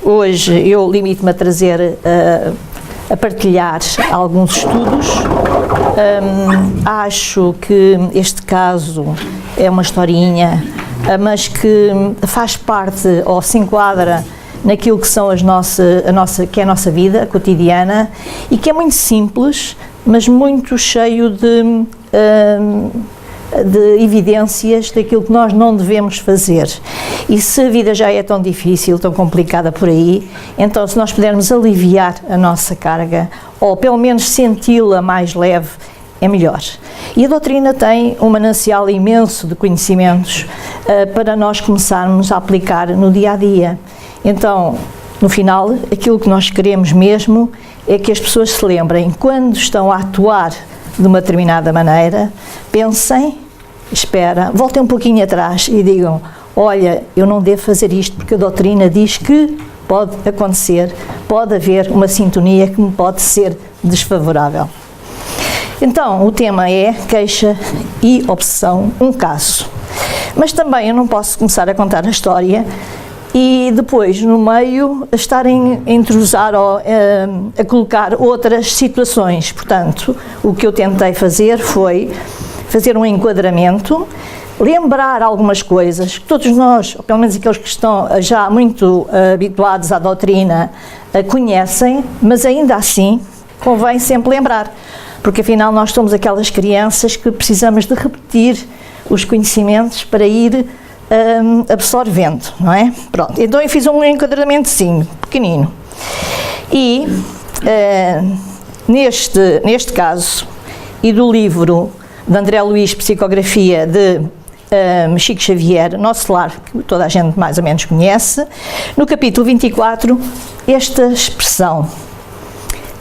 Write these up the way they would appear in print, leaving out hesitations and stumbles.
hoje eu limito-me a trazer, a partilhar alguns estudos. Acho que este caso é uma historinha, mas que faz parte ou se enquadra naquilo que são que é a nossa vida cotidiana e que é muito simples, mas muito cheio de evidências daquilo que nós não devemos fazer. E se a vida já é tão difícil, tão complicada por aí, então se nós pudermos aliviar a nossa carga, ou pelo menos senti-la mais leve, é melhor. E a doutrina tem um manancial imenso de conhecimentos para nós começarmos a aplicar no dia-a-dia. Então, no final, aquilo que nós queremos mesmo é que as pessoas se lembrem, quando estão a atuar de uma determinada maneira, pensem, voltem um pouquinho atrás e digam: olha, eu não devo fazer isto porque a doutrina diz que pode acontecer, pode haver uma sintonia que me pode ser desfavorável. Então, o tema é queixa e obsessão, um caso. Mas também eu não posso começar a contar a história e depois, no meio, estarem a entrosar ou a colocar outras situações. Portanto, o que eu tentei fazer foi fazer um enquadramento, lembrar algumas coisas que todos nós, ou pelo menos aqueles que estão já muito habituados à doutrina, conhecem, mas ainda assim convém sempre lembrar, porque afinal nós somos aquelas crianças que precisamos de repetir os conhecimentos para ir absorvendo, não é? Pronto, então eu fiz um enquadramentozinho, pequenino. E neste caso, e do livro de André Luiz, Psicografia de Chico Xavier, Nosso Lar, que toda a gente mais ou menos conhece, no capítulo 24, esta expressão: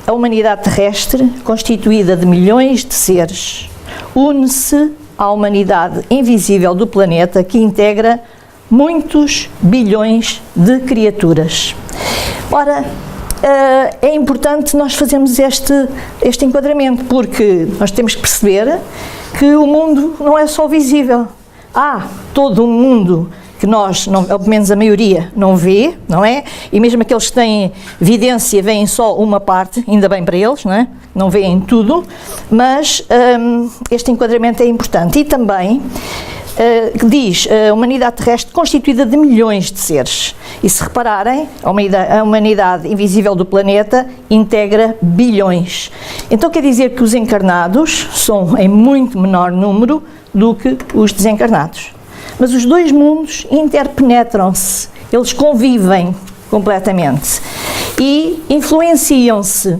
a humanidade terrestre, constituída de milhões de seres, une-se à humanidade invisível do planeta que integra muitos bilhões de criaturas. Ora, é importante nós fazermos este enquadramento, porque nós temos que perceber que o mundo não é só visível. Há todo um mundo que nós, pelo menos a maioria, não vê, não é? E mesmo aqueles que têm vidência veem só uma parte, ainda bem para eles, não é? Não veem tudo, mas este enquadramento é importante. E também diz a humanidade terrestre constituída de milhões de seres. E se repararem, a humanidade invisível do planeta integra bilhões. Então quer dizer que os encarnados são em muito menor número do que os desencarnados. Mas os dois mundos interpenetram-se, eles convivem completamente e influenciam-se.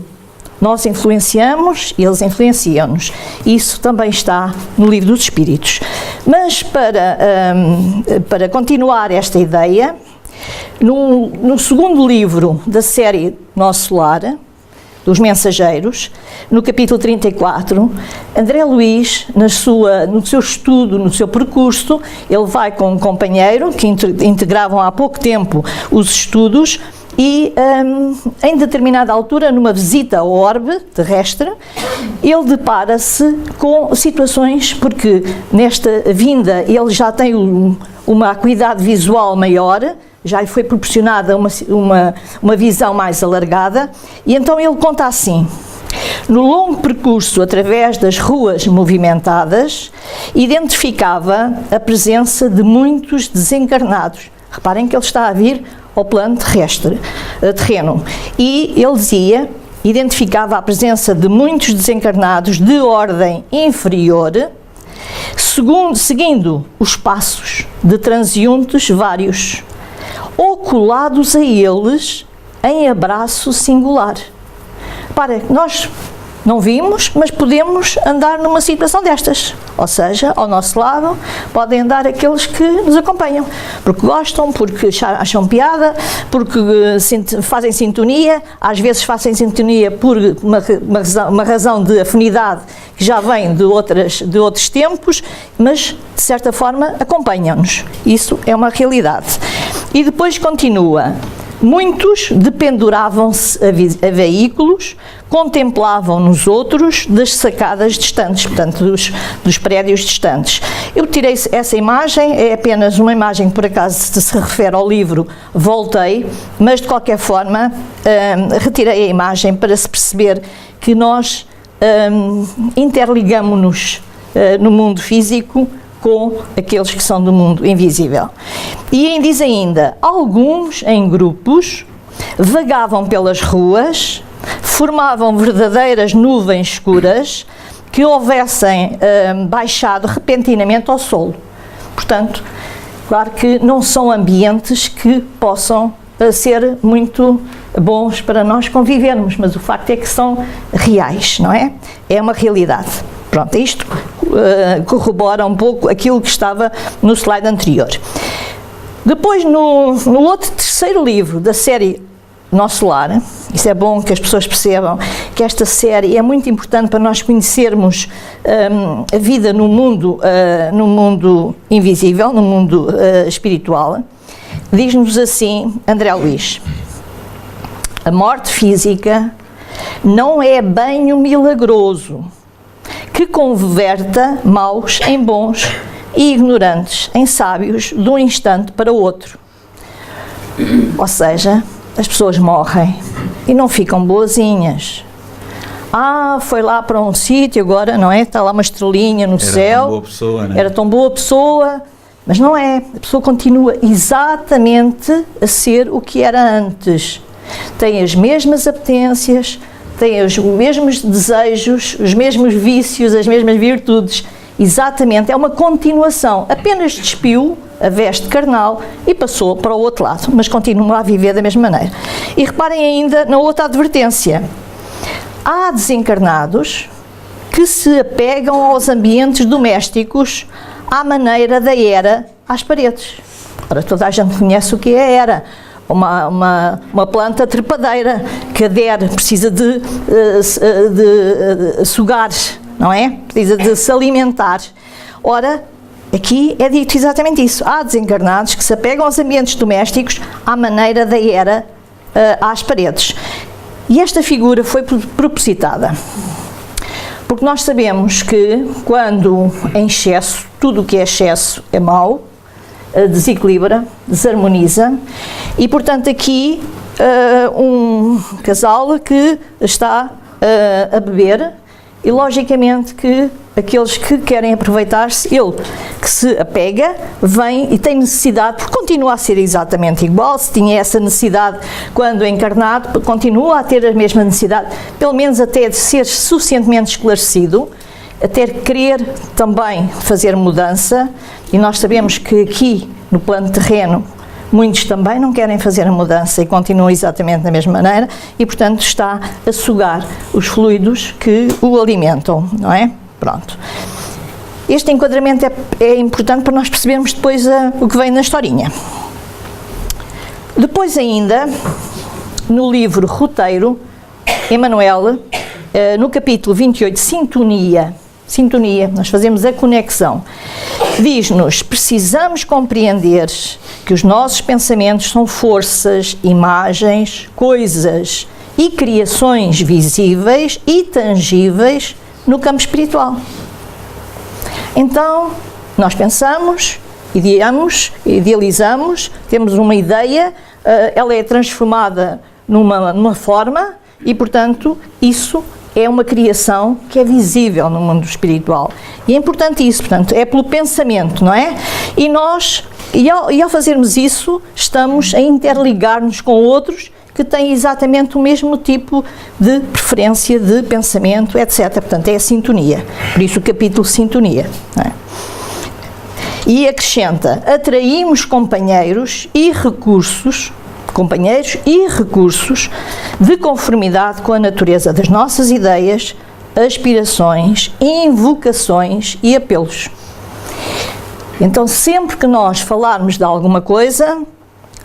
Nós influenciamos, eles influenciam-nos. Isso também está no Livro dos Espíritos. Mas para continuar esta ideia, no segundo livro da série Nosso Lar, dos Mensageiros, no capítulo 34, André Luiz, no seu estudo, no seu percurso, ele vai com um companheiro que integravam há pouco tempo os estudos e, em determinada altura, numa visita ao orbe terrestre, ele depara-se com situações, porque nesta vinda ele já tem uma acuidade visual maior, já lhe foi proporcionada uma visão mais alargada, e então ele conta assim: no longo percurso através das ruas movimentadas, identificava a presença de muitos desencarnados. Reparem que ele está a vir ao plano terreno, e ele dizia, identificava a presença de muitos desencarnados de ordem inferior, seguindo os passos de transeuntes vários, ou colados a eles em abraço singular. Para, nós não vimos, mas podemos andar numa situação destas. Ou seja, ao nosso lado podem andar aqueles que nos acompanham, porque gostam, porque acham piada, porque fazem sintonia, às vezes fazem sintonia por uma razão de afinidade que já vem de outros tempos, mas de certa forma acompanham-nos. Isso é uma realidade. E depois continua: muitos dependuravam-se a veículos, contemplavam nos outros das sacadas distantes, portanto dos prédios distantes. Eu tirei essa imagem, é apenas uma imagem que por acaso se refere ao livro Voltei, mas de qualquer forma retirei a imagem para se perceber que nós interligamos-nos no mundo físico com aqueles que são do mundo invisível. E diz ainda, alguns em grupos vagavam pelas ruas, formavam verdadeiras nuvens escuras que houvessem baixado repentinamente ao solo. Portanto, claro que não são ambientes que possam ser muito bons para nós convivermos, mas o facto é que são reais, não é? É uma realidade. Pronto, isto corrobora um pouco aquilo que estava no slide anterior. Depois, no outro terceiro livro da série Nosso Lar, isso é bom que as pessoas percebam que esta série é muito importante para nós conhecermos a vida no mundo invisível, no mundo espiritual. Diz-nos assim André Luiz: a morte física não é banho milagroso que converta maus em bons e ignorantes em sábios de um instante para o outro. Ou seja, as pessoas morrem e não ficam boazinhas. Foi lá para um sítio agora, não é? Está lá uma estrelinha no céu. Era tão boa pessoa, não é? Era tão boa pessoa, mas não é. A pessoa continua exatamente a ser o que era antes. Tem as mesmas apetências, tem os mesmos desejos, os mesmos vícios, as mesmas virtudes. Exatamente, é uma continuação. Apenas despiu a veste carnal e passou para o outro lado, mas continua a viver da mesma maneira. E reparem ainda na outra advertência. Há desencarnados que se apegam aos ambientes domésticos à maneira da era às paredes. Ora, toda a gente conhece o que é a era. Uma planta trepadeira que adere, precisa de sugar, não é? Precisa de se alimentar. Ora, aqui é dito exatamente isso. Há desencarnados que se apegam aos ambientes domésticos à maneira da era às paredes. E esta figura foi propositada. Porque nós sabemos que quando em excesso, tudo o que é excesso é mau, desequilibra, desarmoniza, e portanto aqui um casal que está a beber, e logicamente que aqueles que querem aproveitar-se, ele que se apega, vem e tem necessidade, porque continua a ser exatamente igual, se tinha essa necessidade quando encarnado, continua a ter a mesma necessidade, pelo menos até de ser suficientemente esclarecido, até querer também fazer mudança, e nós sabemos que aqui no plano terreno muitos também não querem fazer a mudança e continuam exatamente da mesma maneira e, portanto, está a sugar os fluidos que o alimentam, não é? Pronto. Este enquadramento é importante para nós percebermos depois o que vem na historinha. Depois ainda, no livro Roteiro, Emmanuel, no capítulo 28, Sintonia, nós fazemos a conexão. Diz-nos, precisamos compreender que os nossos pensamentos são forças, imagens, coisas e criações visíveis e tangíveis no campo espiritual. Então, nós pensamos, idealizamos, temos uma ideia, ela é transformada numa forma e, portanto, isso é uma criação que é visível no mundo espiritual. E é importante isso, portanto, é pelo pensamento, não é? E nós, ao fazermos isso, estamos a interligar-nos com outros que têm exatamente o mesmo tipo de preferência de pensamento, etc. Portanto, é a sintonia. Por isso o capítulo Sintonia. Não é? E acrescenta, atraímos companheiros e recursos de conformidade com a natureza das nossas ideias, aspirações, invocações e apelos. Então, sempre que nós falarmos de alguma coisa,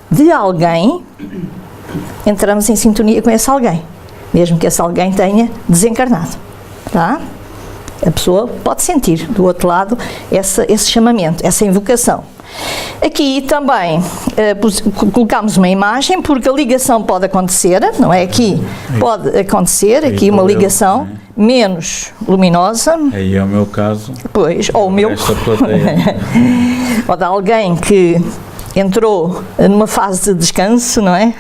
de alguém, entramos em sintonia com esse alguém, mesmo que esse alguém tenha desencarnado, tá? A pessoa pode sentir do outro lado esse chamamento, essa invocação. Aqui também colocamos uma imagem, porque a ligação pode acontecer, não é? Aqui pode acontecer, aqui uma ligação menos luminosa. Aí é o meu caso. Pois, ou o meu. Esta plateia. Ou de alguém que entrou numa fase de descanso, não é?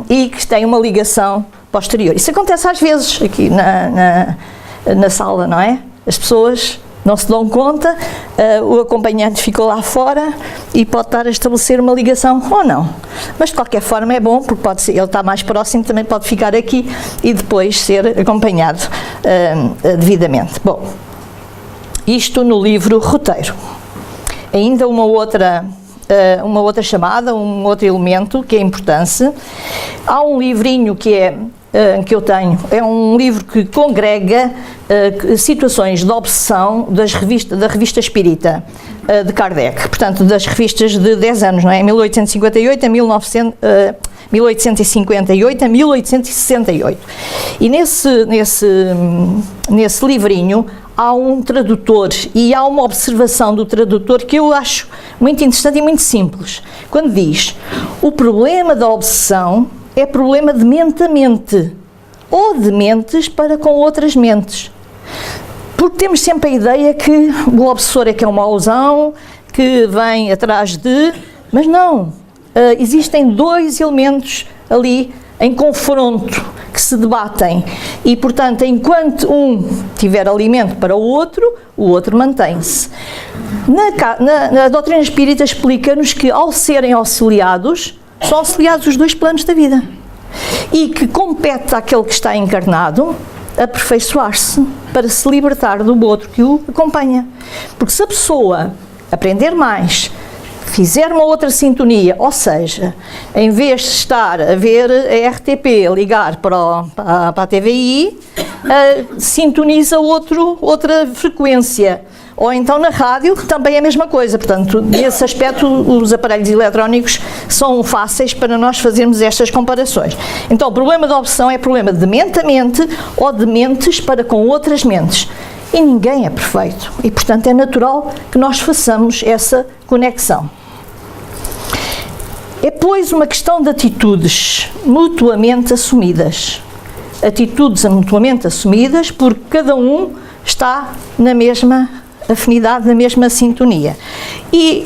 E que tem uma ligação posterior. Isso acontece às vezes aqui na sala, não é? As pessoas não se dão conta, o acompanhante ficou lá fora e pode estar a estabelecer uma ligação ou não. Mas de qualquer forma é bom, porque pode ser, ele está mais próximo, também pode ficar aqui e depois ser acompanhado devidamente. Bom, isto no livro Roteiro. Ainda uma outra chamada, um outro elemento que é importante. Há um livrinho que eu tenho, é um livro que congrega situações de obsessão da revista Espírita de Kardec, portanto das revistas de 10 anos, não é? 1858 a 1858 a 1868. E nesse livrinho há um tradutor e há uma observação do tradutor que eu acho muito interessante e muito simples. Quando diz: o problema da obsessão é problema de mente a mente, ou de mentes para com outras mentes. Porque temos sempre a ideia que o obsessor é que é um mauzão, que vem atrás de... Mas não, existem dois elementos ali em confronto, que se debatem. E, portanto, enquanto um tiver alimento para o outro mantém-se. Na doutrina espírita explica-nos que, ao serem auxiliados, são auxiliados os dois planos da vida. E que compete àquele que está encarnado aperfeiçoar-se para se libertar do outro que o acompanha. Porque se a pessoa aprender mais, fizer uma outra sintonia, ou seja, em vez de estar a ver a RTP, ligar para a TVI, sintoniza outra frequência. Ou então na rádio, também é a mesma coisa. Portanto, nesse aspecto, os aparelhos eletrónicos são fáceis para nós fazermos estas comparações. Então, o problema da obsessão é problema de mente a mente ou de mentes para com outras mentes. E ninguém é perfeito. E, portanto, é natural que nós façamos essa conexão. É, pois, uma questão de atitudes mutuamente assumidas. Atitudes mutuamente assumidas, porque cada um está na mesma afinidade, na mesma sintonia. E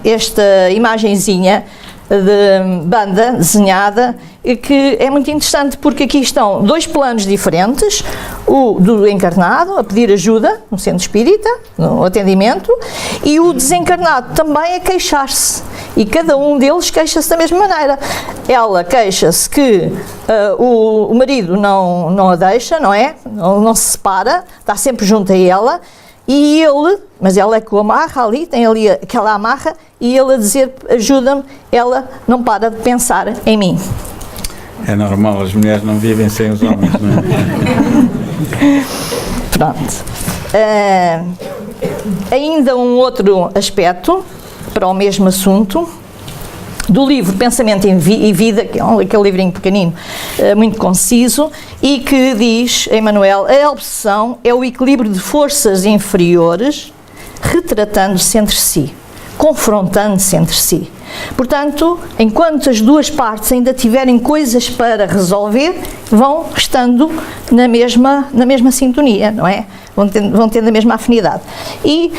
esta imagenzinha de banda desenhada, que é muito interessante, porque aqui estão dois planos diferentes, o do encarnado a pedir ajuda no centro espírita, no atendimento, e o desencarnado também a queixar-se, e cada um deles queixa-se da mesma maneira. Ela queixa-se que o marido não a deixa, não é? Não se separa, está sempre junto a ela, e ele, mas ela é que o amarra ali, tem ali aquela amarra, e ele a dizer: ajuda-me, ela não para de pensar em mim. É normal, as mulheres não vivem sem os homens, não é? Pronto. Ainda um outro aspecto para o mesmo assunto, do livro Pensamento e Vida, que é aquele livrinho pequenino, muito conciso, e que diz, Emmanuel: a obsessão é o equilíbrio de forças inferiores retratando-se entre si, confrontando-se entre si. Portanto, enquanto as duas partes ainda tiverem coisas para resolver, vão estando na mesma sintonia, não é? Vão tendo a mesma afinidade. E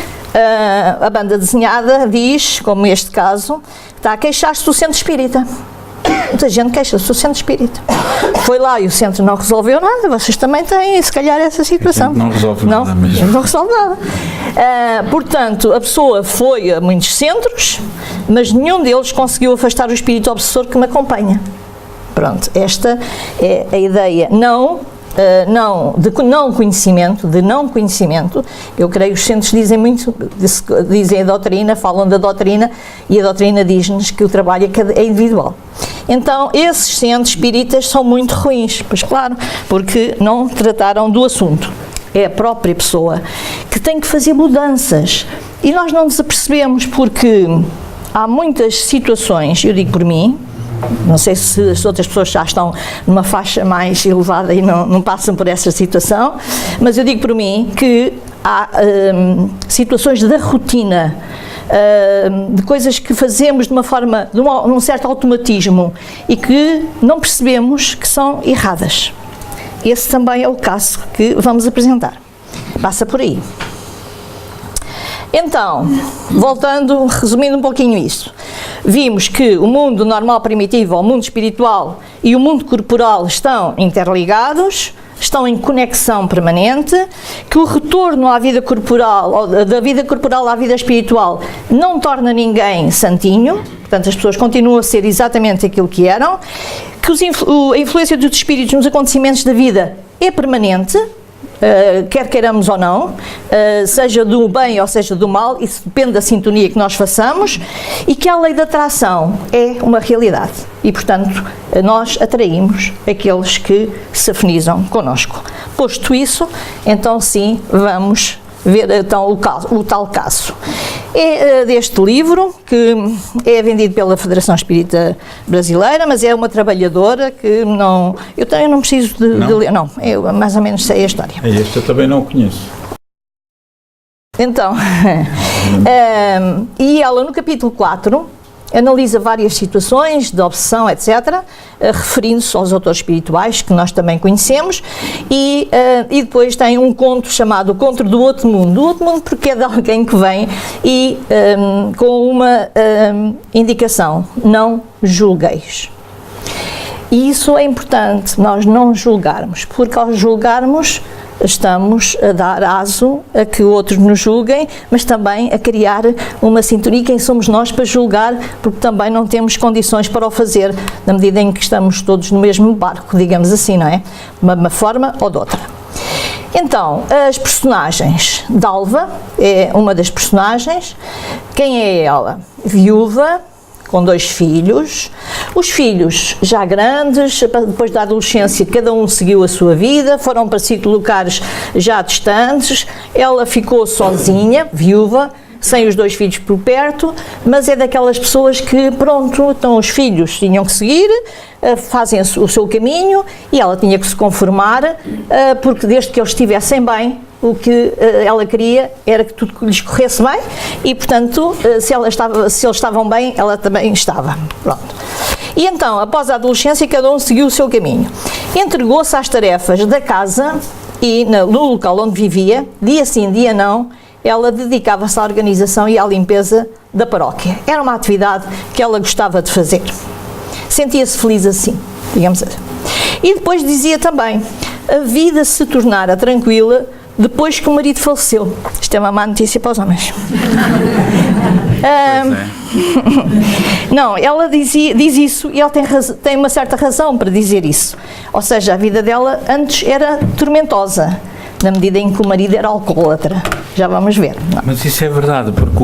a banda desenhada diz, como este caso, está a queixar-se do centro espírita. Muita gente queixa-se do centro espírita. Foi lá e o centro não resolveu nada. Vocês também têm, se calhar, essa situação. Não resolve nada mesmo. Não resolve nada. Portanto, a pessoa foi a muitos centros, mas nenhum deles conseguiu afastar o espírito obsessor que me acompanha. Pronto, esta é a ideia. De não conhecimento, eu creio que os centros dizem muito, dizem a doutrina, falam da doutrina, e a doutrina diz-nos que o trabalho é individual. Então, esses centros espíritas são muito ruins, pois claro, porque não trataram do assunto. É a própria pessoa que tem que fazer mudanças, e nós não nos apercebemos, porque há muitas situações, eu digo por mim, não sei se as outras pessoas já estão numa faixa mais elevada e não passam por essa situação, mas eu digo por mim que há situações da rotina, de coisas que fazemos de uma forma, num certo automatismo e que não percebemos que são erradas. Esse também é o caso que vamos apresentar. Passa por aí. Então, voltando, resumindo um pouquinho isso, vimos que o mundo normal primitivo, o mundo espiritual e o mundo corporal estão interligados, estão em conexão permanente, que o retorno à vida corporal, ou da vida corporal à vida espiritual, não torna ninguém santinho, portanto as pessoas continuam a ser exatamente aquilo que eram, que a influência dos espíritos nos acontecimentos da vida é permanente, quer queiramos ou não, seja do bem ou seja do mal, isso depende da sintonia que nós façamos, e que a lei da atração é uma realidade e, portanto, nós atraímos aqueles que se afinizam connosco. Posto isso, então sim, vamos ver então o tal caso. É deste livro, que é vendido pela Federação Espírita Brasileira, mas é uma trabalhadora que não... Eu não preciso de ler, não, eu mais ou menos sei a história. Este eu também não o conheço. Então, e ela no capítulo 4 analisa várias situações de obsessão, etc., referindo-se aos autores espirituais, que nós também conhecemos, e depois tem um conto chamado O Conto do Outro Mundo. O Outro Mundo porque é de alguém que vem e com uma indicação: não julgueis. E isso é importante, nós não julgarmos, porque ao julgarmos estamos a dar aso a que outros nos julguem, mas também a criar uma sintonia. Quem somos nós para julgar, porque também não temos condições para o fazer, na medida em que estamos todos no mesmo barco, digamos assim, não é? De uma forma ou de outra. Então, as personagens. Dalva é uma das personagens. Quem é ela? Viúva, com 2 filhos, os filhos já grandes, depois da adolescência cada um seguiu a sua vida, foram para lugares já distantes, ela ficou sozinha, viúva, sem os 2 filhos por perto, mas é daquelas pessoas que, pronto, então os filhos tinham que seguir, fazem o seu caminho e ela tinha que se conformar, porque desde que eles estivessem bem, o que ela queria era que tudo lhes corresse bem e, portanto, se eles estavam bem, ela também estava. Pronto. E então, após a adolescência, cada um seguiu o seu caminho. Entregou-se às tarefas da casa e no local onde vivia, dia sim, dia não, ela dedicava-se à organização e à limpeza da paróquia. Era uma atividade que ela gostava de fazer. Sentia-se feliz assim, digamos assim. E depois dizia também: a vida se tornara tranquila depois que o marido faleceu. Isto é uma má notícia para os homens. Não, ela diz isso e ela tem uma certa razão para dizer isso. Ou seja, a vida dela antes era tormentosa, na medida em que o marido era alcoólatra. Já vamos ver. Não. Mas isso é verdade, porque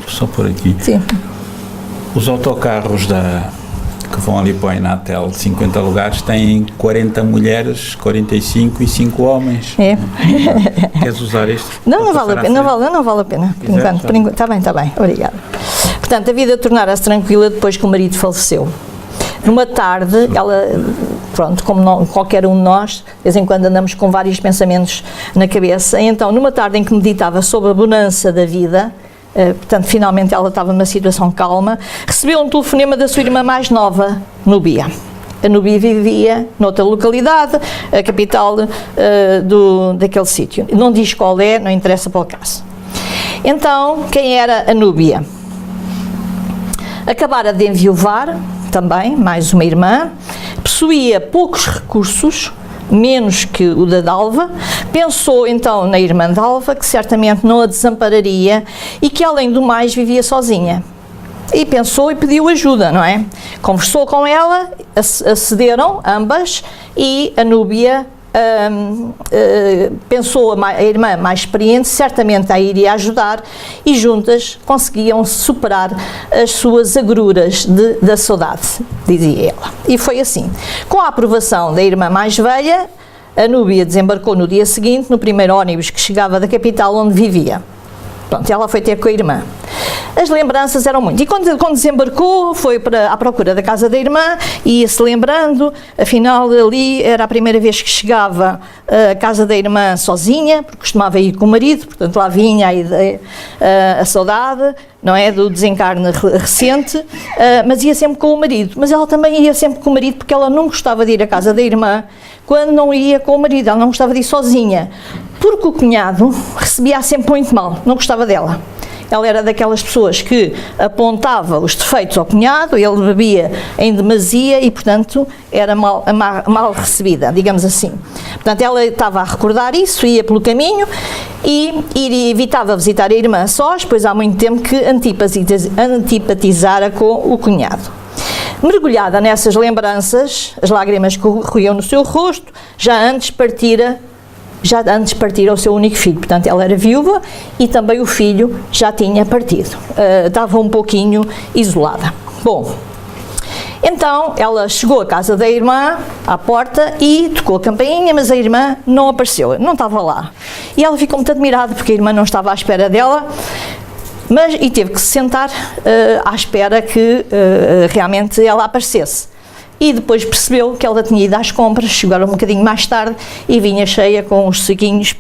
só por aqui. Sim. Os autocarros que vão ali para o Inatel, 50 lugares, têm 40 mulheres, 45 e 5 homens. É. Queres usar isto? Não vale a pena, não vale a pena. Por enquanto. Está bem, obrigada. Portanto, a vida tornara-se tranquila depois que o marido faleceu. Numa tarde, ela, pronto, como qualquer um de nós, de vez em quando andamos com vários pensamentos na cabeça, então, numa tarde em que meditava sobre a bonança da vida, portanto, finalmente ela estava numa situação calma, recebeu um telefonema da sua irmã mais nova, Núbia. A Núbia vivia noutra localidade, a capital daquele sítio. Não diz qual é, não interessa para o caso. Então, quem era a Núbia? Acabara de enviuvar, também, mais uma irmã, possuía poucos recursos, menos que o da Dalva, pensou então na irmã Dalva, que certamente não a desampararia e que, além do mais, vivia sozinha. E pensou e pediu ajuda, não é? Conversou com ela, acederam ambas e a Núbia pensou a irmã mais experiente, certamente a iria ajudar e juntas conseguiam superar as suas agruras da saudade, dizia ela. E foi assim. Com a aprovação da irmã mais velha, a Núbia desembarcou no dia seguinte no primeiro ônibus que chegava da capital onde vivia. Pronto, ela foi ter com a irmã. as lembranças eram muito. E quando desembarcou, foi à procura da casa da irmã, ia-se lembrando, afinal ali era a primeira vez que chegava à casa da irmã sozinha, porque costumava ir com o marido, portanto lá vinha a ideia, a saudade, não é, do desencarne recente, mas ia sempre com o marido. Mas ela também ia sempre com o marido, porque ela não gostava de ir à casa da irmã quando não ia com o marido, ela não gostava de ir sozinha, porque o cunhado recebia sempre muito mal, não gostava dela. Ela era daquelas pessoas que apontava os defeitos ao cunhado, ele bebia em demasia e, portanto, era mal recebida, digamos assim. Portanto, ela estava a recordar isso, ia pelo caminho e evitava visitar a irmã sós, pois há muito tempo que antipatizara com o cunhado. Mergulhada nessas lembranças, as lágrimas corriam no seu rosto, já antes partira o seu único filho. Portanto, ela era viúva e também o filho já tinha partido. Estava um pouquinho isolada. Bom, então ela chegou à casa da irmã, à porta, e tocou a campainha, mas a irmã não apareceu, não estava lá. E ela ficou muito admirada, porque a irmã não estava à espera dela, e teve que se sentar à espera que realmente ela aparecesse. E depois percebeu que ela tinha ido às compras, chegaram um bocadinho mais tarde e vinha cheia com os saquinhos,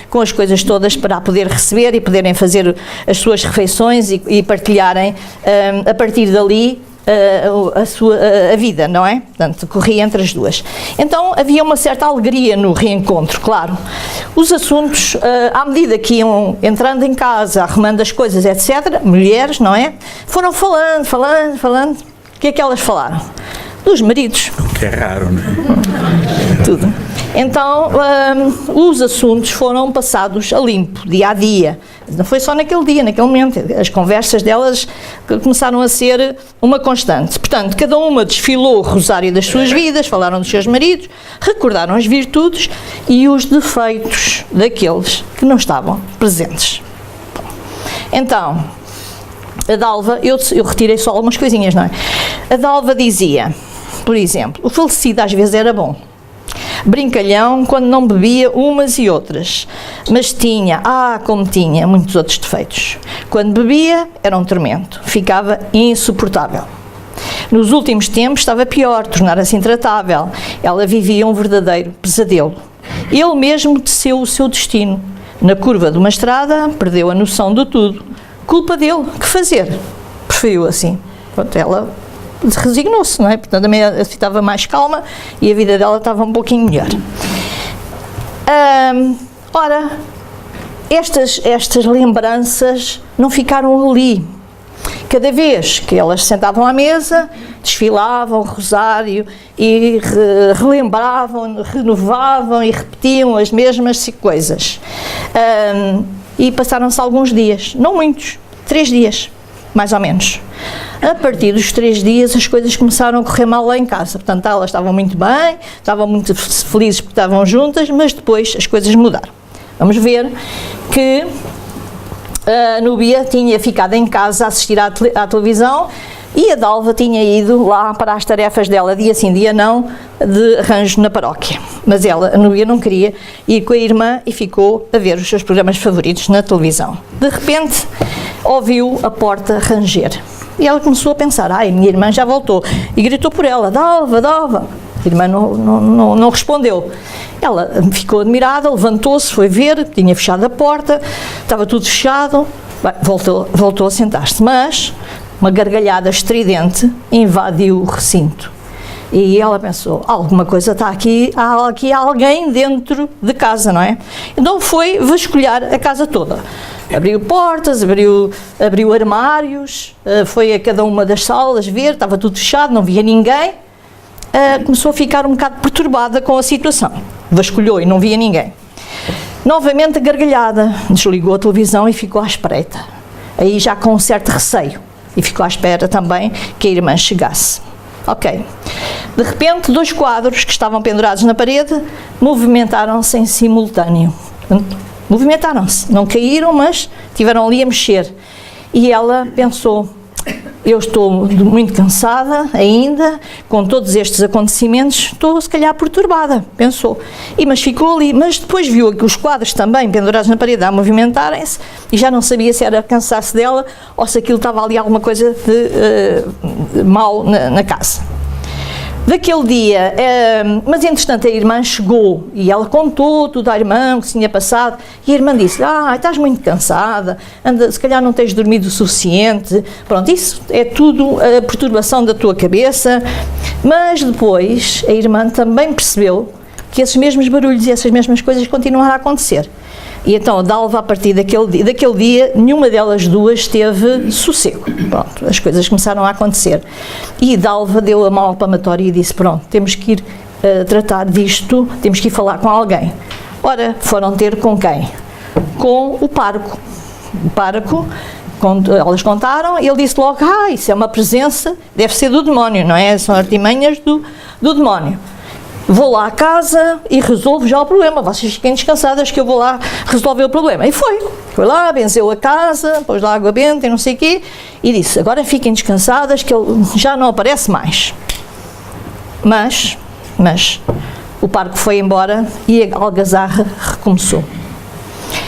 com as coisas todas para a poder receber e poderem fazer as suas refeições e partilharem a partir dali a vida, não é? Portanto, corria entre as duas. Então havia uma certa alegria no reencontro, claro. Os assuntos, à medida que iam entrando em casa, arrumando as coisas, etc., mulheres, não é? Foram falando. O que é que elas falaram? Dos maridos. O que é raro, não é? Tudo. Então, os assuntos foram passados a limpo, dia a dia. Não foi só naquele dia, naquele momento. As conversas delas começaram a ser uma constante. Portanto, cada uma desfilou o rosário das suas vidas, falaram dos seus maridos, recordaram as virtudes e os defeitos daqueles que não estavam presentes. Então, a Dalva, eu retirei só algumas coisinhas, não é? A Dalva dizia, por exemplo, o falecido às vezes era bom, brincalhão quando não bebia umas e outras, mas como tinha muitos outros defeitos. Quando bebia era um tormento, ficava insuportável. Nos últimos tempos estava pior, tornara-se intratável, ela vivia um verdadeiro pesadelo. Ele mesmo teceu o seu destino. Na curva de uma estrada, perdeu a noção de tudo. Culpa dele, que fazer? Preferiu assim. Pronto, ela resignou-se, não é? Portanto, também estava mais calma e a vida dela estava um pouquinho melhor. Ora, estas lembranças não ficaram ali. Cada vez que elas se sentavam à mesa, desfilavam o rosário e relembravam, renovavam e repetiam as mesmas coisas. E passaram-se alguns dias, não muitos, 3 dias, mais ou menos. A partir dos 3 dias as coisas começaram a correr mal lá em casa. Portanto, elas estavam muito bem, estavam muito felizes porque estavam juntas, mas depois as coisas mudaram. Vamos ver que a Núbia tinha ficado em casa a assistir à televisão e a Dalva tinha ido lá para as tarefas dela, dia sim, dia não, de arranjo na paróquia. Mas a Núbia, não queria ir com a irmã e ficou a ver os seus programas favoritos na televisão. De repente, ouviu a porta ranger. E ela começou a pensar, minha irmã já voltou. E gritou por ela, Dalva, Dalva. A irmã não respondeu. Ela ficou admirada, levantou-se, foi ver, tinha fechado a porta, estava tudo fechado, voltou a sentar-se. Mas uma gargalhada estridente invadiu o recinto. E ela pensou, alguma coisa está aqui, há aqui alguém dentro de casa, não é? Então foi vasculhar a casa toda. Abriu portas, abriu armários, foi a cada uma das salas ver, estava tudo fechado, não via ninguém. Começou a ficar um bocado perturbada com a situação. Vasculhou e não via ninguém. Novamente a gargalhada, desligou a televisão e ficou à espreita. Aí já com um certo receio. E ficou à espera também que a irmã chegasse. Ok. De repente, 2 quadros que estavam pendurados na parede movimentaram-se em simultâneo. Movimentaram-se. Não caíram, mas estiveram ali a mexer. E ela pensou, eu estou muito cansada ainda, com todos estes acontecimentos, estou se calhar perturbada, pensou. Mas ficou ali, mas depois viu que os quadros também pendurados na parede a movimentarem-se e já não sabia se era cansaço dela ou se aquilo estava ali alguma coisa de mal na casa. Daquele dia, mas entretanto a irmã chegou e ela contou tudo à irmã, o que se tinha passado, e a irmã disse, estás muito cansada, se calhar não tens dormido o suficiente, pronto, isso é tudo a perturbação da tua cabeça. Mas depois a irmã também percebeu que esses mesmos barulhos e essas mesmas coisas continuaram a acontecer. E então a Dalva, a partir daquele dia, nenhuma delas duas teve sossego. Pronto, as coisas começaram a acontecer. E Dalva deu a mão à palmatória e disse, pronto, temos que ir tratar disto, temos que ir falar com alguém. Ora, foram ter com quem? Com o pároco. O pároco, elas contaram, e ele disse logo, isso é uma presença, deve ser do demónio, não é? São artimanhas do demónio. Vou lá à casa e resolvo já o problema, vocês fiquem descansadas que eu vou lá resolver o problema. E foi lá, benzeu a casa, pôs lá água benta e não sei o quê, e disse, agora fiquem descansadas que ele já não aparece mais. Mas o parque foi embora e a algazarra recomeçou.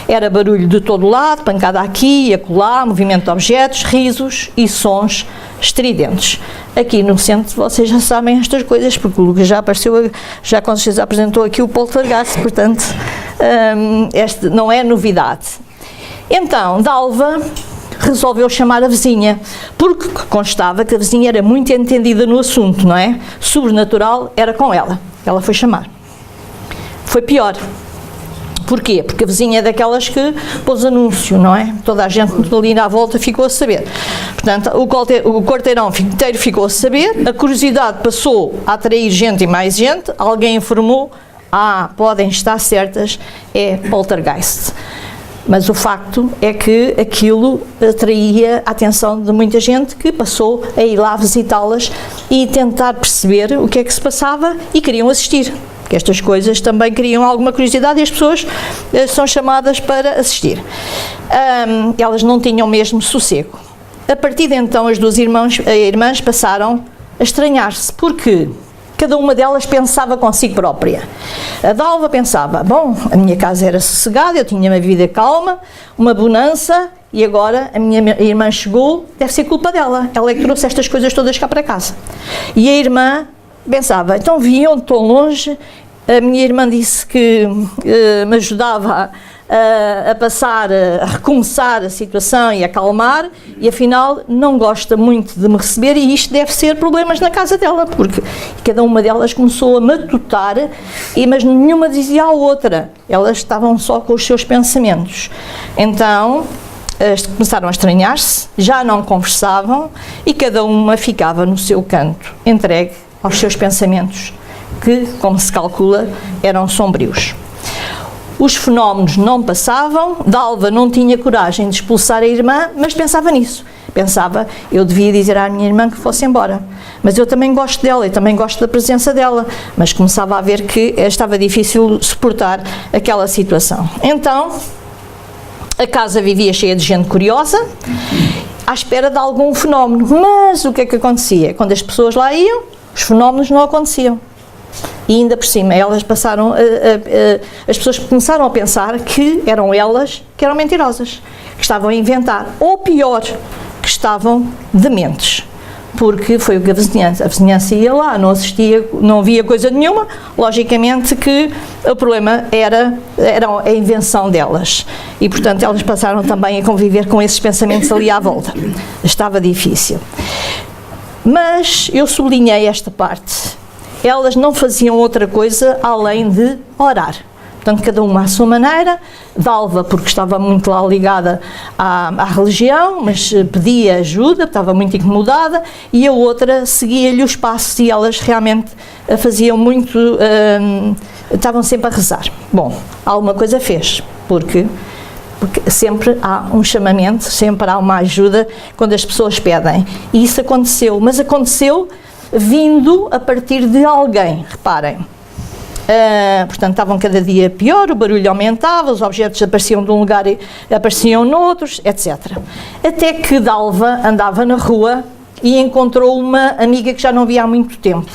Era barulho de todo lado, pancada aqui e acolá, movimento de objetos, risos e sons estridentes. Aqui no centro vocês já sabem estas coisas, porque o Lucas já apareceu, já com certeza apresentou aqui o poltergeist, portanto, este não é novidade. Então, Dalva resolveu chamar a vizinha, porque constava que a vizinha era muito entendida no assunto, não é? Sobrenatural era com ela. Ela foi chamar. Foi pior. Porquê? Porque a vizinha é daquelas que pôs anúncio, não é? Toda a gente ali à volta ficou a saber. Portanto, o quarteirão inteiro ficou a saber, a curiosidade passou a atrair gente e mais gente, alguém informou, podem estar certas, é poltergeist. Mas o facto é que aquilo atraía a atenção de muita gente que passou a ir lá visitá-las e tentar perceber o que é que se passava e queriam assistir. Porque estas coisas também criam alguma curiosidade e as pessoas são chamadas para assistir. Elas não tinham mesmo sossego. A partir de então as duas irmãs passaram a estranhar-se, porque cada uma delas pensava consigo própria. A Dalva pensava, bom, a minha casa era sossegada, eu tinha uma vida calma, uma bonança, e agora a minha irmã chegou, deve ser culpa dela, ela é que trouxe estas coisas todas cá para casa. E a irmã pensava, então vinham de tão longe, a minha irmã disse que me ajudava a passar, a recomeçar a situação e a acalmar, e afinal não gosta muito de me receber, e isto deve ser problemas na casa dela, porque cada uma delas começou a matutar, mas nenhuma dizia à outra, elas estavam só com os seus pensamentos. Então começaram a estranhar-se, já não conversavam e cada uma ficava no seu canto, entregue aos seus pensamentos, que, como se calcula, eram sombrios. Os fenómenos não passavam, Dalva não tinha coragem de expulsar a irmã, mas pensava nisso. Pensava, eu devia dizer à minha irmã que fosse embora, mas eu também gosto dela, eu também gosto da presença dela, mas começava a ver que estava difícil suportar aquela situação. Então, a casa vivia cheia de gente curiosa, à espera de algum fenómeno, mas o que é que acontecia? Quando as pessoas lá iam, os fenómenos não aconteciam. E ainda por cima, as pessoas começaram a pensar que eram elas que eram mentirosas, que estavam a inventar, ou pior, que estavam dementes, porque foi o que a vizinhança ia lá, não assistia, não via coisa nenhuma, logicamente que o problema era a invenção delas, e portanto elas passaram também a conviver com esses pensamentos ali à volta. Estava difícil. Mas eu sublinhei esta parte. Elas não faziam outra coisa além de orar. Portanto, cada uma à sua maneira. Dalva, porque estava muito lá ligada à religião, mas pedia ajuda, estava muito incomodada, e a outra seguia-lhe os passos e elas realmente faziam muito, estavam sempre a rezar. Bom, alguma coisa fez, porque sempre há um chamamento, sempre há uma ajuda quando as pessoas pedem. E isso aconteceu, mas aconteceu vindo a partir de alguém, reparem. Portanto, estavam cada dia pior, o barulho aumentava, os objetos apareciam de um lugar e apareciam noutros, etc. Até que Dalva andava na rua e encontrou uma amiga que já não via há muito tempo,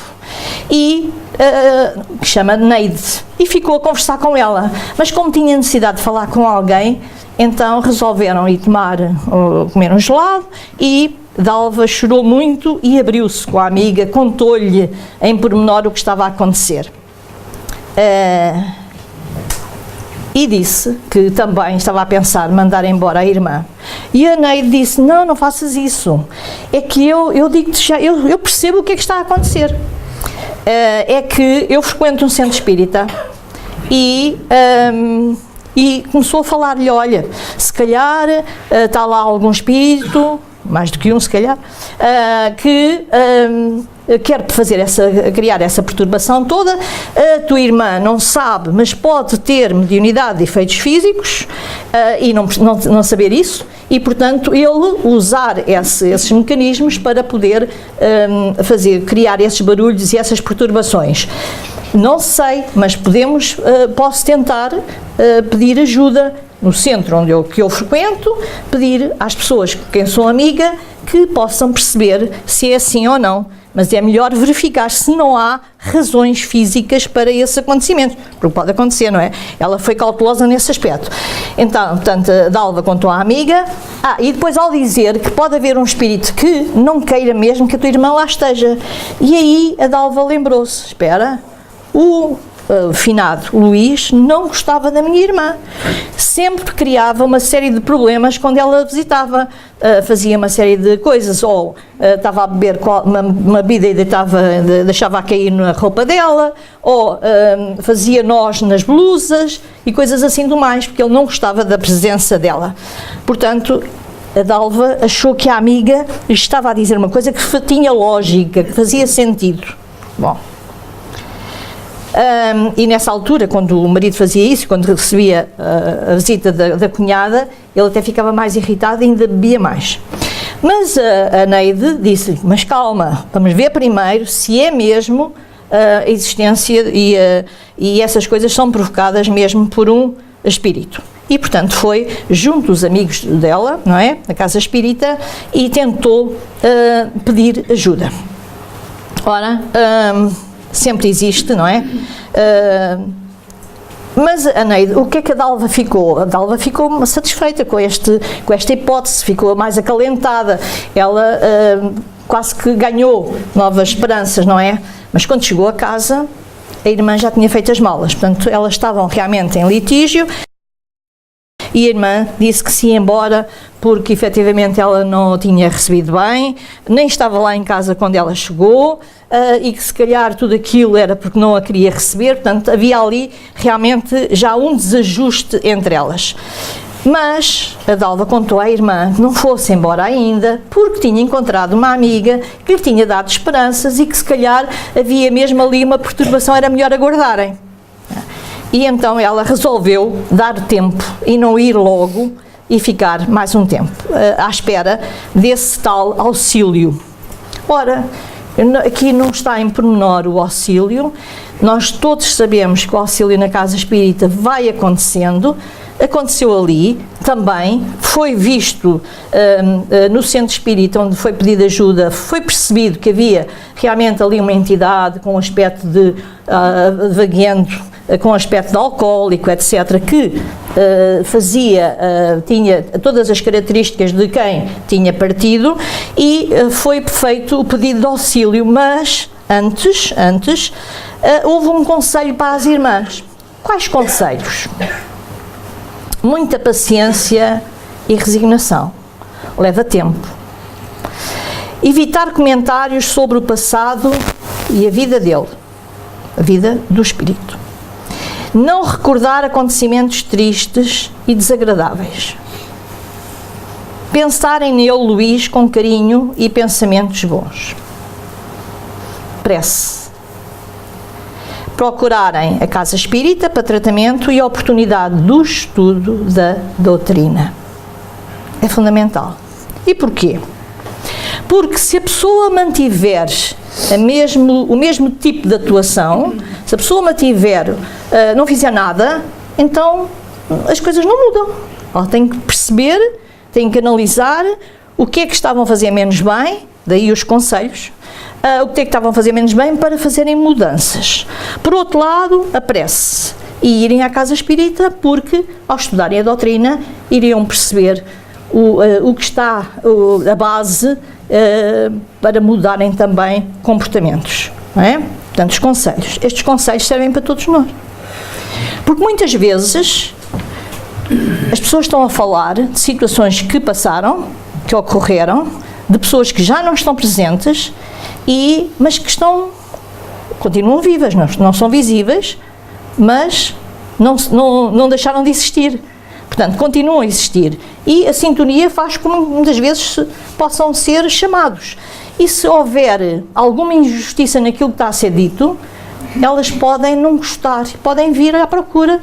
e que se chama Neide, e ficou a conversar com ela, mas como tinha necessidade de falar com alguém, então resolveram ir comer um gelado, e Dalva chorou muito e abriu-se com a amiga, contou-lhe em pormenor o que estava a acontecer. E disse que também estava a pensar mandar embora a irmã. E a Neide disse, não faças isso, é que eu digo-te já, eu percebo o que é que está a acontecer. É que eu frequento um centro espírita e começou a falar-lhe, olha, se calhar está lá algum espírito, mais do que um se calhar, que quer criar essa perturbação toda. A tua irmã não sabe, mas pode ter mediunidade de efeitos físicos e não saber isso, e portanto ele usar esses mecanismos para poder criar esses barulhos e essas perturbações. Não sei, mas posso tentar pedir ajuda no centro que eu frequento, pedir às pessoas com quem sou amiga que possam perceber se é assim ou não, mas é melhor verificar se não há razões físicas para esse acontecimento, porque pode acontecer, não é? Ela foi cautelosa nesse aspecto. Então, portanto, a Dalva contou à amiga, e depois ao dizer que pode haver um espírito que não queira mesmo que a tua irmã lá esteja, e aí a Dalva lembrou-se, espera, o finado Luís não gostava da minha irmã, sempre criava uma série de problemas quando ela visitava, fazia uma série de coisas, ou estava a beber uma bebida e deixava cair na roupa dela, ou fazia nós nas blusas e coisas assim do mais, porque ele não gostava da presença dela. Portanto, a Dalva achou que a amiga estava a dizer uma coisa que tinha lógica, que fazia sentido. Bom, e nessa altura, quando o marido fazia isso, quando recebia a visita da cunhada, ele até ficava mais irritado e ainda bebia mais. Mas a Neide disse-lhe, mas calma, vamos ver primeiro se é mesmo a existência e essas coisas são provocadas mesmo por um espírito. E, portanto, foi junto aos amigos dela, não é, na casa espírita, e tentou pedir ajuda. Ora, sempre existe, não é? Mas a Neide, o que é que a Dalva ficou? A Dalva ficou satisfeita com esta hipótese, ficou mais acalentada. Ela quase que ganhou novas esperanças, não é? Mas quando chegou a casa, a irmã já tinha feito as malas, portanto, elas estavam realmente em litígio. E a irmã disse que se ia embora porque efetivamente ela não tinha recebido bem, nem estava lá em casa quando ela chegou, e que se calhar tudo aquilo era porque não a queria receber, portanto havia ali realmente já um desajuste entre elas. Mas a Dalva contou à irmã que não fosse embora ainda porque tinha encontrado uma amiga que lhe tinha dado esperanças e que se calhar havia mesmo ali uma perturbação, era melhor aguardarem. E então ela resolveu dar tempo e não ir logo e ficar mais um tempo à espera desse tal auxílio. Ora, aqui não está em pormenor o auxílio, nós todos sabemos que o auxílio na casa espírita vai acontecendo, aconteceu ali também, foi visto no centro espírita onde foi pedida ajuda, foi percebido que havia realmente ali uma entidade com um aspecto de vagueando, com aspecto de alcoólico, etc., que tinha todas as características de quem tinha partido, e foi feito o pedido de auxílio, mas antes houve um conselho para as irmãs. Quais conselhos? Muita paciência e resignação. Leva tempo. Evitar comentários sobre o passado e a vida dele, a vida do espírito. Não recordar acontecimentos tristes e desagradáveis. Pensarem nele, Luís, com carinho e pensamentos bons. Prece. Procurarem a casa espírita para tratamento e a oportunidade do estudo da doutrina. É fundamental. E porquê? Porque se a pessoa mantiver o mesmo tipo de atuação, se a pessoa mantiver, não fizer nada, então as coisas não mudam. Ela tem que perceber, tem que analisar o que é que estavam a fazer menos bem, daí os conselhos, o que é que estavam a fazer menos bem para fazerem mudanças. Por outro lado, a prece e irem à casa espírita, porque ao estudarem a doutrina iriam perceber o que está a base para mudarem também comportamentos, não é? Portanto, os conselhos. Estes conselhos servem para todos nós. Porque muitas vezes as pessoas estão a falar de situações que passaram, que ocorreram, de pessoas que já não estão presentes, mas que continuam vivas, não são visíveis, mas não deixaram de existir. Portanto, continuam a existir. E a sintonia faz com que muitas vezes possam ser chamados. E se houver alguma injustiça naquilo que está a ser dito, elas podem não gostar, podem vir à procura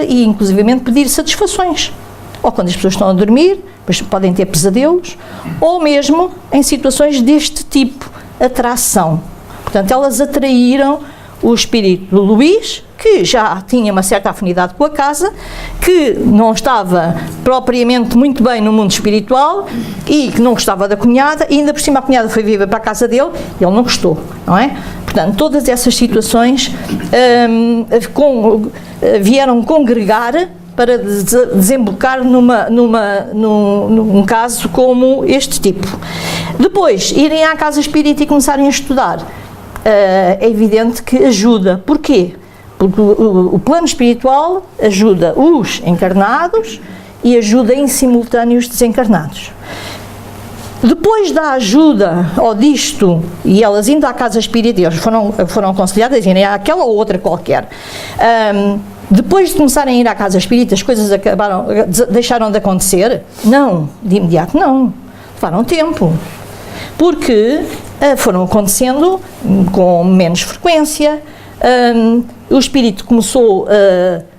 e inclusivamente pedir satisfações. Ou quando as pessoas estão a dormir, depois podem ter pesadelos, ou mesmo em situações deste tipo, atração. Portanto, elas atraíram o espírito do Luís, que já tinha uma certa afinidade com a casa, que não estava propriamente muito bem no mundo espiritual e que não gostava da cunhada, e ainda por cima a cunhada foi viva para a casa dele e ele não gostou, não é? Portanto, todas essas situações vieram congregar para desembocar num caso como este tipo. Depois, irem à casa espírita e começarem a estudar. É evidente que ajuda. Porquê? Porque o plano espiritual ajuda os encarnados e ajuda em simultâneo os desencarnados. Depois da ajuda ou disto, e elas indo à casa espírita, eles foram aconselhadas a irem àquela ou outra qualquer. Depois de começarem a ir à casa espírita, as coisas deixaram de acontecer? Não, de imediato não. Levaram tempo. Porque foram acontecendo com menos frequência, o espírito começou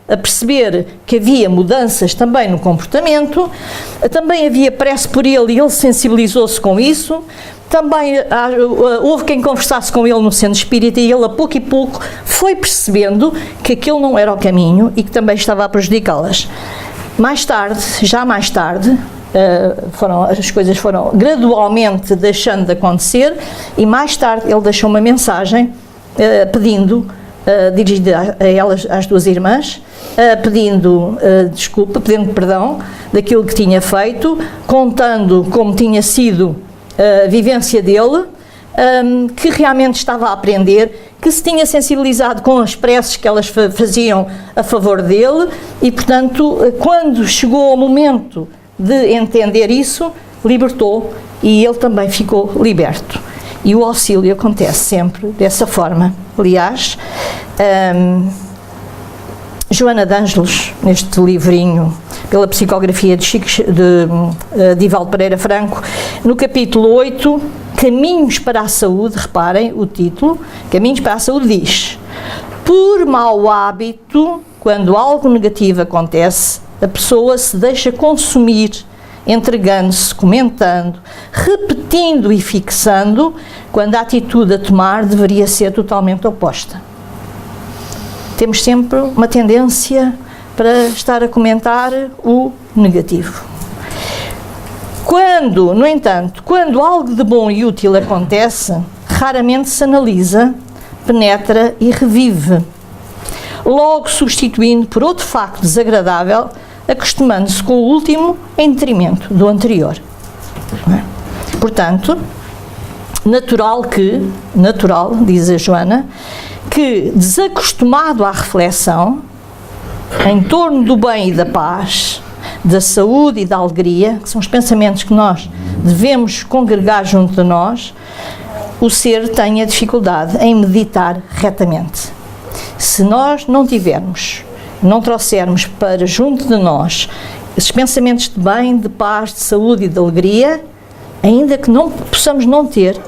a perceber que havia mudanças também no comportamento, também havia prece por ele e ele sensibilizou-se com isso, também houve quem conversasse com ele no centro espírita e ele a pouco e pouco foi percebendo que aquele não era o caminho e que também estava a prejudicá-las. Mais tarde, as coisas foram gradualmente deixando de acontecer e mais tarde ele deixou uma mensagem pedindo, dirigida a elas, às duas irmãs, pedindo desculpa, pedindo perdão daquilo que tinha feito, contando como tinha sido a vivência dele, que realmente estava a aprender, que se tinha sensibilizado com as preces que elas faziam a favor dele e, portanto, quando chegou o momento de entender isso, libertou e ele também ficou liberto. E o auxílio acontece sempre dessa forma. Aliás, Joana de Ângelos, neste livrinho, pela psicografia de Divaldo Pereira Franco, no capítulo 8, Caminhos para a Saúde, reparem o título, Caminhos para a Saúde, diz: por mau hábito, quando algo negativo acontece, a pessoa se deixa consumir, entregando-se, comentando, repetindo e fixando, quando a atitude a tomar deveria ser totalmente oposta. Temos sempre uma tendência para estar a comentar o negativo. No entanto, quando algo de bom e útil acontece, raramente se analisa, penetra e revive, logo substituindo por outro facto desagradável, acostumando-se com o último em detrimento do anterior. Portanto, natural, diz a Joana, que desacostumado à reflexão em torno do bem e da paz, da saúde e da alegria, que são os pensamentos que nós devemos congregar junto de nós, o ser tem a dificuldade em meditar retamente. Se nós não trouxermos para junto de nós esses pensamentos de bem, de paz, de saúde e de alegria, ainda que não possamos não ter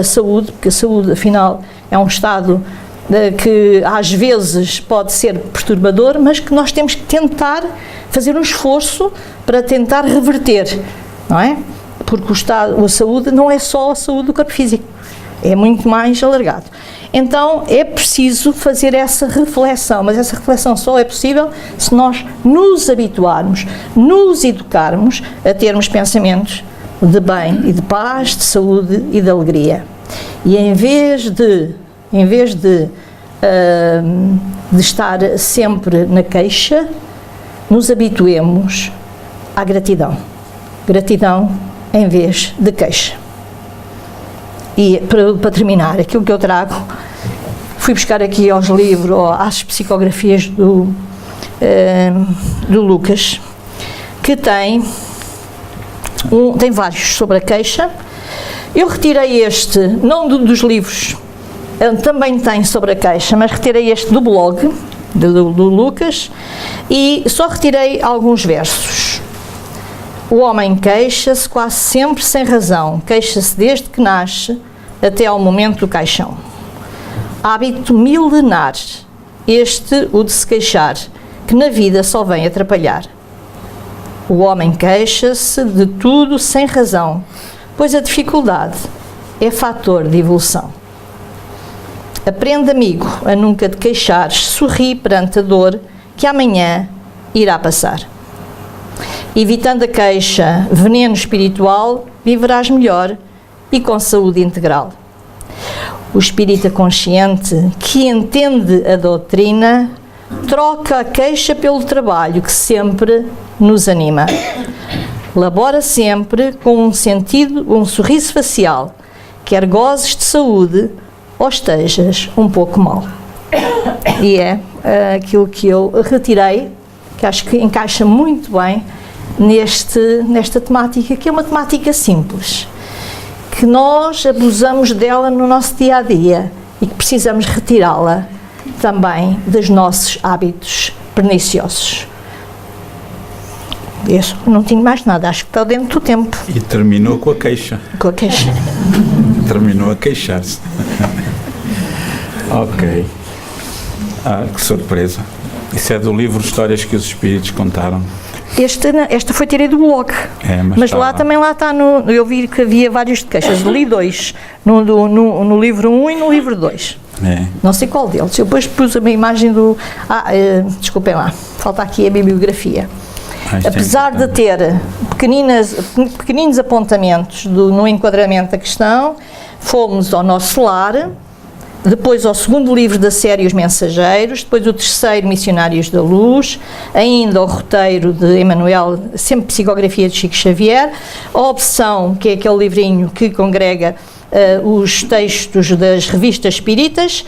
saúde, porque a saúde, afinal, é um estado que às vezes pode ser perturbador, mas que nós temos que tentar fazer um esforço para tentar reverter, não é? Porque a saúde não é só a saúde do corpo físico, é muito mais alargado. Então é preciso fazer essa reflexão, mas essa reflexão só é possível se nós nos habituarmos, nos educarmos a termos pensamentos de bem e de paz, de saúde e de alegria. E em vez de estar sempre na queixa, nos habituemos à gratidão. Gratidão em vez de queixa. E para terminar, aquilo que eu trago, fui buscar aqui aos livros, às psicografias do Lucas, que tem vários sobre a queixa. Eu retirei este, não dos livros, também tem sobre a queixa, mas retirei este do blog do Lucas e só retirei alguns versos. O homem queixa-se quase sempre sem razão, queixa-se desde que nasce até ao momento do caixão. Hábito milenar, este o de se queixar, que na vida só vem atrapalhar. O homem queixa-se de tudo sem razão, pois a dificuldade é fator de evolução. Aprende, amigo, a nunca te queixares, sorri perante a dor que amanhã irá passar. Evitando a queixa, veneno espiritual, viverás melhor e com saúde integral. O espírita consciente, que entende a doutrina, troca a queixa pelo trabalho que sempre nos anima. Labora sempre com um sorriso facial, quer gozes de saúde ou estejas um pouco mal. E é aquilo que eu retirei, que acho que encaixa muito bem nesta temática, que é uma temática simples, que nós abusamos dela no nosso dia-a-dia e que precisamos retirá-la também dos nossos hábitos perniciosos. Eu não tinha mais nada, acho que está dentro do tempo. E terminou com a queixa. Com a queixa. Terminou a queixar-se. Ok. Que surpresa. Isso é do livro Histórias que os Espíritos Contaram. Esta foi tirada do blog, mas lá também está eu vi que havia vários de queixas, li 2, no livro 1 e no livro 2. Não sei qual deles, eu depois pus a minha imagem do... desculpem lá, falta aqui a bibliografia. Apesar de ter pequeninos apontamentos no enquadramento da questão, fomos ao nosso lar, depois ao segundo livro da série Os Mensageiros, depois o terceiro Missionários da Luz, ainda o roteiro de Emanuel, sempre psicografia de Chico Xavier, a Opção, que é aquele livrinho que congrega os textos das revistas espíritas,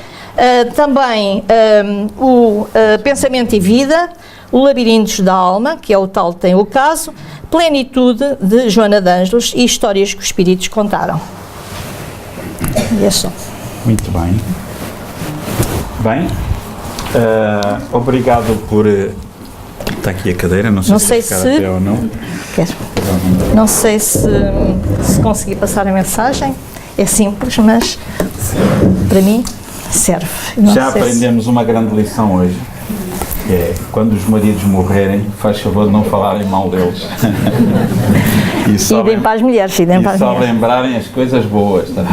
também o Pensamento e Vida, o Labirintos da Alma, que é o tal que tem o caso, Plenitude de Joana de Ângelos e Histórias que os Espíritos Contaram. E é só. Muito bem. Bem, obrigado por... Está aqui a cadeira, não sei se até ou não. Quero. Não sei se consegui passar a mensagem. É simples, mas para mim serve. Já aprendemos uma grande lição hoje. Que é, quando os maridos morrerem, faz favor de não falarem mal deles. E idem para as mulheres, só lembrarem as coisas boas. Tá?